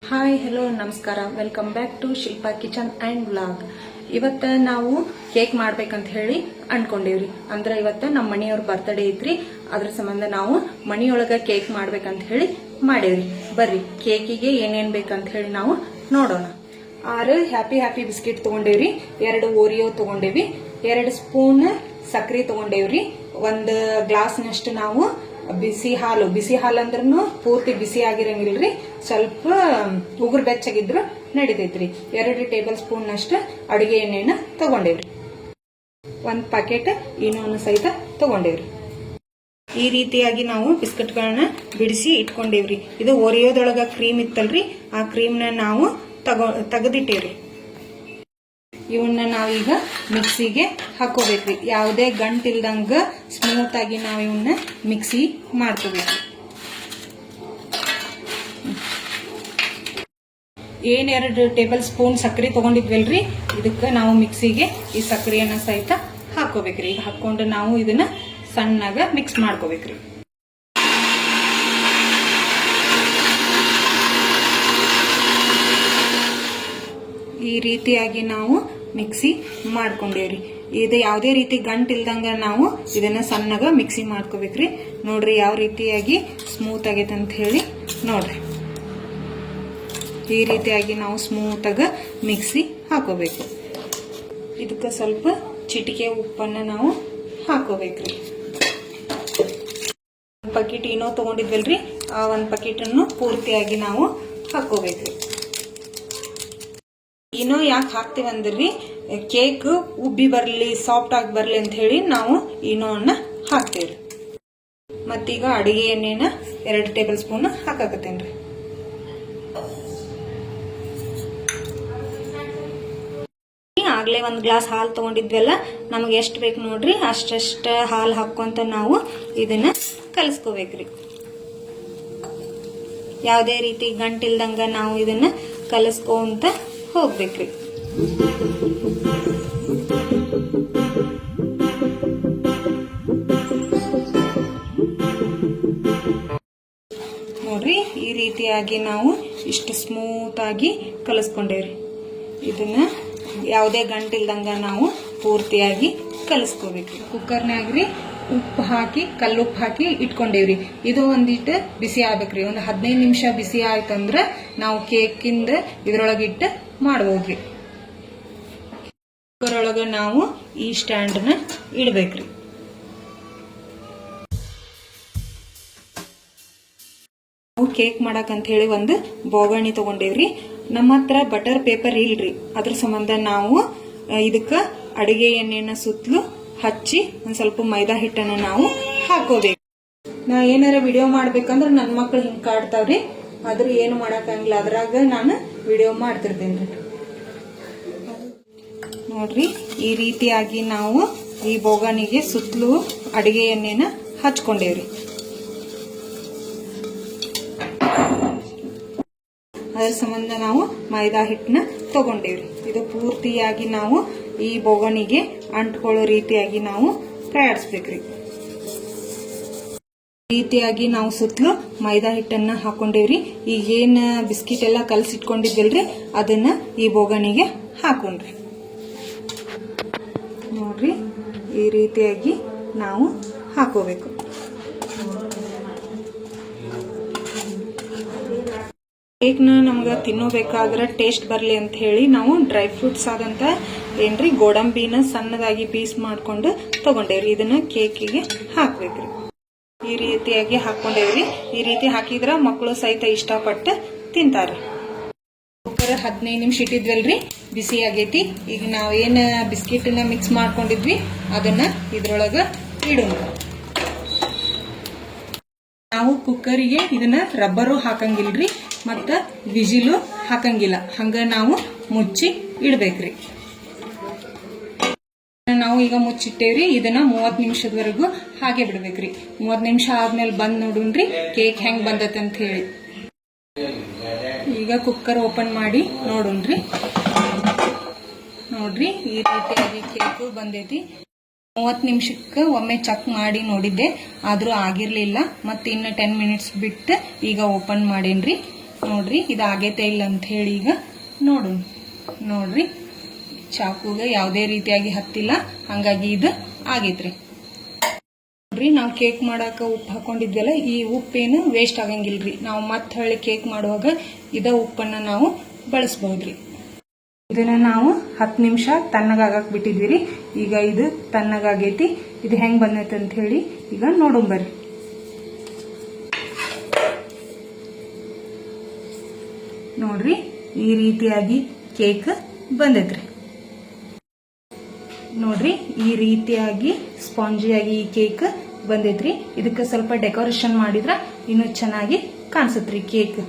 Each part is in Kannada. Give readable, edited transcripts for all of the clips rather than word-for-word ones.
ಹಾಯ್ ಹೆಲೋ ನಮಸ್ಕಾರ welcome back to Shilpa kitchen and vlog. ಇವತ್ತ ನಾವು ಕೇಕ್ ಮಾಡ್ಬೇಕಂತ ಹೇಳಿ ಅನ್ಕೊಂಡಿವ್ರಿ. ಅಂದ್ರೆ ಇವತ್ತ ನಮ್ಮ ಮನೆಯವ್ರ ಬರ್ತ್ಡೇ ಐತ್ರಿ. ಅದ್ರ ಸಂಬಂಧ ನಾವು ಮನಿಯೊಳಗ ಕೇಕ್ ಮಾಡ್ಬೇಕಂತ ಹೇಳಿ ಮಾಡೇವ್ರಿ. ಬರ್ರಿ ಕೇಕಿಗೆ ಏನೇನ್ ಬೇಕಂತ ಹೇಳಿ ನಾವು ನೋಡೋಣ. 6 ಹ್ಯಾಪಿ ಬಿಸ್ಕಿಟ್ ತಗೊಂಡೇವ್ರಿ, 2 ಓರಿಯೋ ತಗೊಂಡೇವಿ, 2 ಸ್ಪೂನ್ ಸಕ್ರಿ ತಗೊಂಡೇವ್ರಿ, 1 ಗ್ಲಾಸ್ನಷ್ಟು ನಾವು ಬಿಸಿ ಹಾಲು ಅಂದ್ರೂ ಪೂರ್ತಿ ಬಿಸಿ ಆಗಿರಂಗಿಲ್ರಿ, ಸ್ವಲ್ಪ ಉಗುರು ಬೆಚ್ಚಗಿದ್ರು ನಡಿತೈತ್ರಿ. 2 ಟೇಬಲ್ ಸ್ಪೂನ್ ನಷ್ಟು ಅಡುಗೆ ಎಣ್ಣೆನ ತಗೊಂಡೇವ್ರಿ, 1 ಪ್ಯಾಕೆಟ್ ಇನ್ನೊಂದು ಸಹಿತ ತಗೊಂಡೇವ್ರಿ. ಈ ರೀತಿಯಾಗಿ ನಾವು ಬಿಸ್ಕೆಟ್ಗಳನ್ನ ಬಿಡಿಸಿ ಇಟ್ಕೊಂಡೇವ್ರಿ. ಇದು ಓರಿಯೋದೊಳಗ ಕ್ರೀಮ್ ಇತ್ತಲ್ರಿ, ಆ ಕ್ರೀಮ್ನ ನಾವು ತೆಗೆದಿಟ್ಟೇವ್ರಿ. ಇವನ್ನ ನಾವೀಗ ಮಿಕ್ಸಿಗೆ ಹಾಕೋಬೇಕ್ರಿ. ಯಾವುದೇ ಗಂಟಿಲ್ದಂಗ ಸ್ಮೂತ್ ಆಗಿ ನಾವು ಇವನ್ನ ಮಿಕ್ಸಿ ಮಾಡ್ಕೋಬೇಕ್ರಿ. ಏನ್ 2 ಟೇಬಲ್ ಸ್ಪೂನ್ ಸಕ್ಕರೆ ತಗೊಂಡಿದ್ವಲ್ರಿ, ಇದಕ್ಕೆ ನಾವು ಮಿಕ್ಸಿಗೆ ಈ ಸಕ್ಕರೆಯನ್ನ ಸಹಿತ ಹಾಕೋಬೇಕ್ರಿ. ಈಗ ಹಾಕೊಂಡು ನಾವು ಇದನ್ನ ಸಣ್ಣಗ ಮಿಕ್ಸ್ ಮಾಡ್ಕೋಬೇಕ್ರಿ. ಈ ರೀತಿಯಾಗಿ ನಾವು ಮಿಕ್ಸಿ ಮಾಡ್ಕೊಂಡೇವ್ರಿ. ಇದು ಯಾವುದೇ ರೀತಿ ಗಂಟು ಇಲ್ದಂಗ ನಾವು ಇದನ್ನ ಸಣ್ಣಗ ಮಿಕ್ಸಿ ಮಾಡ್ಕೋಬೇಕ್ರಿ. ನೋಡ್ರಿ ಯಾವ ರೀತಿಯಾಗಿ ಸ್ಮೂತ್ ಆಗೈತೆ ಅಂತ ಹೇಳಿ ನೋಡ್ರಿ. ಈ ರೀತಿಯಾಗಿ ನಾವು ಸ್ಮೂತ್ ಆಗ ಮಿಕ್ಸಿ ಹಾಕೋಬೇಕು. ಇದಕ್ಕೆ ಸ್ವಲ್ಪ ಚಿಟಿಕೆ ಉಪ್ಪನ್ನ ನಾವು ಹಾಕೋಬೇಕ್ರಿ. 1 ಪ್ಯಾಕೆಟ್ ಏನೋ ತಗೊಂಡಿದ್ವಲ್ರಿ, ಆ 1 ಪ್ಯಾಕೆಟ್ ಅನ್ನು ಪೂರ್ತಿಯಾಗಿ ನಾವು ಹಾಕೋಬೇಕ್ರಿ. ಏನೋ ಯಾಕೆ ಹಾಕ್ತಿವಿ ಅಂದ್ರಿ, ಕೇಕ್ ಉಬ್ಬಿ ಬರ್ಲಿ, ಸಾಫ್ಟ್ ಆಗಿ ಬರ್ಲಿ ಅಂತ ಹೇಳಿ ನಾವು ಏನೋನ್ನ ಹಾಕ್ತೇವ್ರಿ. ಮತ್ತೀಗ ಅಡಿಗೆ ಎಣ್ಣೆನ 2 ಟೇಬಲ್ ಸ್ಪೂನ್ ಹಾಕಾಕತ್ತೇನ್ರಿ. ಆಗ್ಲೇ 1 ಗ್ಲಾಸ್ ಹಾಲು ತಗೊಂಡಿದ್ವಲ್ಲ, ನಮಗೆ ಎಷ್ಟು ಬೇಕು ನೋಡ್ರಿ ಅಷ್ಟಷ್ಟ ಹಾಲು ಹಾಕೊಂತ ನಾವು ಇದನ್ನ ಕಲಸ್ಕೋಬೇಕ್ರಿ. ಯಾವುದೇ ರೀತಿ ಗಂಟಿಲ್ದಂಗ ನಾವು ಇದನ್ನ ಕಲಸ್ಕೊಂತ ಹೋಗ್ಬೇಕ್ರಿ. ನೋಡ್ರಿ ಈ ರೀತಿಯಾಗಿ ನಾವು ಇಷ್ಟು ಸ್ಮೂತ್ ಆಗಿ ಕಲಸ್ಕೊಂಡೇವ್ರಿ. ಇದನ್ನ ಯಾವುದೇ ಗಂಟಿಲ್ದಂಗ ನಾವು ಪೂರ್ತಿಯಾಗಿ ಕಲಸ್ಕೋಬೇಕ್ರಿ. ಕುಕ್ಕರ್ನಾಗ್ರಿ ಉಪ್ಪು ಹಾಕಿ ಕಲ್ಲುಪ್ಪು ಹಾಕಿ ಇಟ್ಕೊಂಡೇವ್ರಿ. ಇದು ಒಂದಿಟ್ಟು ಬಿಸಿ ಆಗ್ಬೇಕ್ರಿ. ಒಂದು 15 ನಿಮಿಷ ಬಿಸಿ ಆಯ್ತಂದ್ರ ನಾವು ಕೇಕಿಂದ ಇದ್ರೊಳಗಿಟ್ಟು ಮಾಡಬಹುದ್ರಿ. ಕುಕ್ಕರ್ ಒಳಗ ನಾವು ಈ ಸ್ಟ್ಯಾಂಡ್ನ ಇಡ್ಬೇಕ್ರಿ. ನಾವು ಕೇಕ್ ಮಾಡಕಂತ ಹೇಳಿ ಒಂದು ಬೋಗಣಿ ತಗೊಂಡೇವ್ರಿ. ನಮ್ಮ ಹತ್ರ ಬಟರ್ ಪೇಪರ್ ಇಲ್ರಿ, ಅದ್ರ ಸಂಬಂಧ ನಾವು ಇದಕ್ಕ ಅಡಿಗೆ ಎಣ್ಣೆನ ಸುತ್ತಲೂ ಹಚ್ಚಿ ಒಂದ್ ಸ್ವಲ್ಪ ಮೈದಾ ಹಿಟ್ಟನ್ನ ನಾವು ಹಾಕೋಬೇಕು. ನಾ ಏನಾರ ವಿಡಿಯೋ ಮಾಡ್ಬೇಕಂದ್ರ ನನ್ನ ಮಕ್ಳು ಹಿಂಗ್ ಕಾಡ್ತಾವ್ರಿ, ಆದ್ರೂ ಏನು ಮಾಡಕ್ಕಾಗಿಲ್ಲ, ಅದ್ರಾಗ ನಾನು ವಿಡಿಯೋ ಮಾಡ್ತಿರ್ತೇನ್ರಿ. ನೋಡ್ರಿ ಈ ರೀತಿಯಾಗಿ ನಾವು ಈ ಬೋಗಣಿಗೆ ಸುತ್ತಲೂ ಅಡಿಗೆ ಎಣ್ಣೆನ ಹಚ್ಕೊಂಡೇವ್ರಿ. ಅದರ ಸಂಬಂಧ ನಾವು ಮೈದಾ ಹಿಟ್ಟನ್ನ ತಗೊಂಡೇವ್ರಿ. ಇದು ಪೂರ್ತಿಯಾಗಿ ನಾವು ಈ ಬೋಗಣಿಗೆ ಅಂಟ್ಕೊಳ್ಳೋ ರೀತಿಯಾಗಿ ನಾವು ಪ್ರಯಾಣಿಸ್ಬೇಕ್ರಿ. ರೀತಿಯಾಗಿ ನಾವು ಸುತ್ತಲೂ ಮೈದಾ ಹಿಟ್ಟನ್ನ ಹಾಕೊಂಡೇವ್ರಿ. ಈಗೇನ್ ಬಿಸ್ಕಿಟ್ ಎಲ್ಲ ಕಲಸಿಟ್ಕೊಂಡಿದ್ವಲ್ರಿ, ಅದನ್ನ ಈ ಬೋಗಣಿಗೆ ಹಾಕೊಂಡ್ರಿ. ನೋಡ್ರಿ ಈ ರೀತಿಯಾಗಿ ನಾವು ಹಾಕೋಬೇಕು. ಕೇಕ್ನ ನಮ್ಗೆ ತಿನ್ನೋಬೇಕಾದ್ರೆ ಟೇಸ್ಟ್ ಬರಲಿ ಅಂತ ಹೇಳಿ ನಾವು ಡ್ರೈ ಫ್ರೂಟ್ಸ್ ಆದಂತ ಏನ್ರಿ ಗೋಡಂಬಿನ ಸಣ್ಣದಾಗಿ ಪೀಸ್ ಮಾಡ್ಕೊಂಡು ತಗೊಂಡೇವ್ರಿ. ಇದನ್ನ ಕೇಕಿಗೆ ಹಾಕ್ಬೇಕ್ರಿ. ಈ ರೀತಿಯಾಗಿ ಹಾಕೊಂಡೇವ್ರಿ. ಈ ರೀತಿ ಹಾಕಿದ್ರ ಮಕ್ಕಳು ಸಹಿತ ಇಷ್ಟಪಟ್ಟು ತಿಂತಾರ್ರಿ. ಕುಕ್ಕರ್ 15 ನಿಮಿಷ ಇಟ್ಟಿದ್ವಲ್ರಿ, ಬಿಸಿ ಆಗೈತಿ. ಈಗ ನಾವೇನ್ ಬಿಸ್ಕಿಟ್ ನ ಮಿಕ್ಸ್ ಮಾಡ್ಕೊಂಡಿದ್ವಿ ಅದನ್ನ ಇದ್ರೊಳಗ ಇಡೋಣ. ನಾವು ಕುಕ್ಕರಿಗೆ ಇದನ್ನ ರಬ್ಬರು ಹಾಕಂಗಿಲ್ರಿ, ಮತ್ತ ವಿಜಿಲು ಹಾಕಂಗಿಲ್ಲ, ಹಂಗ ನಾವು ಮುಚ್ಚಿ ಇಡ್ಬೇಕ್ರಿ. ನಾವು ಈಗ ಮುಚ್ಚಿಟ್ಟೇವ್ರಿ. ಇದನ್ನ 30 ನಿಮಿಷದವರೆಗೂ ಹಾಗೆ ಬಿಡ್ಬೇಕ್ರಿ. 30 ನಿಮಿಷ ಆದ್ಮೇಲೆ ಬಂದ್ ನೋಡುನ್ರಿ ಕೇಕ್ ಹೆಂಗ್ ಬಂದೈತೆ ಅಂತ ಹೇಳಿ. ಈಗ ಕುಕ್ಕರ್ ಓಪನ್ ಮಾಡಿ ನೋಡುನ್ರಿ. ನೋಡ್ರಿ ಈ ರೀತಿಯಾಗಿ ಕೇಕ್ ಬಂದೈತಿ. 30 ನಿಮಿಷಕ್ಕೆ ಒಮ್ಮೆ ಚೆಕ್ ಮಾಡಿ ನೋಡಿದ್ದೆ, ಆದ್ರೂ ಆಗಿರ್ಲಿಲ್ಲ. ಮತ್ತೆ ಇನ್ನು 10 ಮಿನಿಟ್ಸ್ ಬಿಟ್ಟು ಈಗ ಓಪನ್ ಮಾಡೇನ್ರಿ. ನೋಡ್ರಿ ಇದು ಆಗೈತೆ ಇಲ್ಲ ಅಂತ ಹೇಳಿ ಈಗ ನೋಡೋಣ. ನೋಡ್ರಿ ಚಾಕುಗೆ ಯಾವುದೇ ರೀತಿಯಾಗಿ ಹತ್ತಿಲ್ಲ, ಹಂಗಾಗಿ ಇದು ಆಗೈತ್ರಿ. ನೋಡ್ರಿ ನಾವು ಕೇಕ್ ಮಾಡಾಕ ಉಪ್ಪು ಹಾಕೊಂಡಿದ್ವಲ್ಲ, ಈ ಉಪ್ಪೇನು ವೇಸ್ಟ್ ಆಗಂಗಿಲ್ರಿ. ನಾವು ಮತ್ತೆ ಹೊಳ್ಳಿ ಕೇಕ್ ಮಾಡುವಾಗ ಇದ ಉಪ್ಪನ್ನ ನಾವು ಬಳಸಬಹುದ್ರಿ. ಇದನ್ನ ನಾವು 10 ನಿಮಿಷ ತಣ್ಣಗಾಗಕ್ ಬಿಟ್ಟಿದ್ವಿ. ಈಗ ಇದು ತಣ್ಣಗಾಗೈತಿ. ಇದು ಹೆಂಗ್ ಬಂದೈತಿ ಅಂತ ಹೇಳಿ ಈಗ ನೋಡೋಣ ಬರ್ರಿ. ನೋಡ್ರಿ ಈ ರೀತಿಯಾಗಿ ಕೇಕ್ ಬಂದೈತ್ರಿ. ನೋಡ್ರಿ ಈ ರೀತಿಯಾಗಿ ಸ್ಪಾಂಜಿಯಾಗಿ ಈ ಕೇಕ್ ಬಂದೈತ್ರಿ. ಇದಕ್ಕೆ ಸ್ವಲ್ಪ ಡೆಕೋರೇಷನ್ ಮಾಡಿದ್ರ ಇನ್ನೂ ಚೆನ್ನಾಗಿ ಕಾಣಿಸುತ್ರಿ ಕೇಕ್.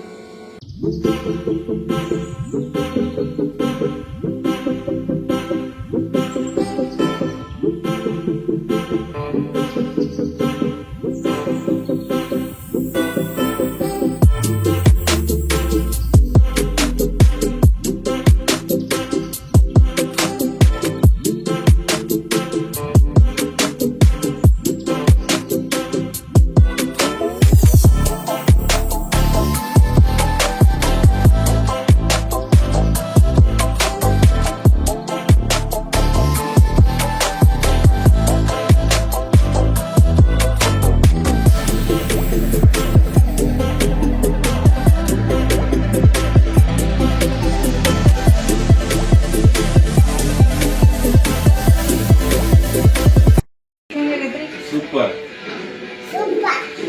ಸೂಪರ್.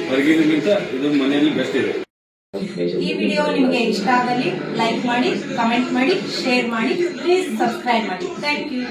ಹೊರಗಿನಗಿಂತ ಇದು ಮನೆಯಲ್ಲಿ ಬೆಸ್ಟ್ ಇದೆ. ಈ ವಿಡಿಯೋ ನಿಮಗೆ ಇಷ್ಟ ಆದಲ್ಲಿ ಲೈಕ್ ಮಾಡಿ, ಕಮೆಂಟ್ ಮಾಡಿ, ಶೇರ್ ಮಾಡಿ, ಪ್ಲೀಸ್ ಸಬ್ಸ್ಕ್ರೈಬ್ ಮಾಡಿ. Thank you.